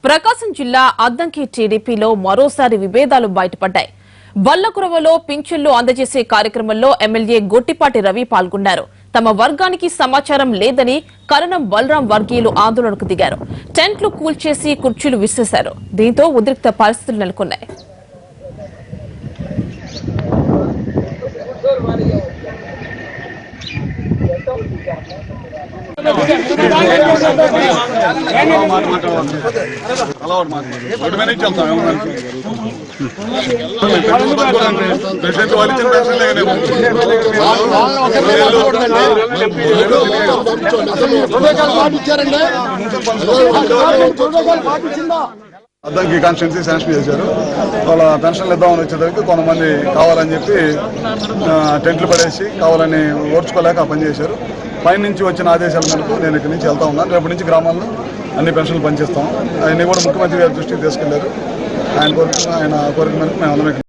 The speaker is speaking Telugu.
ప్రకాశం జిల్లా అద్దంకి టీడీపీలో మరోసారి విభేదాలు బయటపడ్డాయి. బల్లకురవలో పింఛన్లు అందజేసే కార్యక్రమంలో ఎమ్మెల్యే గొట్టిపాటి రవి పాల్గొన్నారు. తమ వర్గానికి సమాచారం లేదని కరణం బలరాం వర్గీయులు ఆందోళనకు దిగారు. టెంట్లు కూల్చేసి కుర్చీలు విసిరేశారు. దీంతో ఉద్రిక్త పరిస్థితులు నెలకొన్నాయి. అద్దంకి కాన్స్టిట్యున్సీ శాంక్షన్ చేశారు. వాళ్ళ పెన్షన్లు ఇద్దామని వచ్చేసరికి కొంతమంది కావాలని చెప్పి టెంట్లు పడేసి కావాలని ఓర్చుకోలేక పనిచేశారు. పైనుంచి వచ్చిన ఆదేశాల మేరకు నేను ఇక్కడి నుంచి వెళ్తా ఉన్నాను. రేపటి నుంచి గ్రామాల్లో అన్ని పెన్షన్లు పనిచేస్తాం. అవన్నీ కూడా ముఖ్యమంత్రి గారి దృష్టికి తీసుకెళ్లారు. ఆయన కోరిక మేరకు మేము అందరం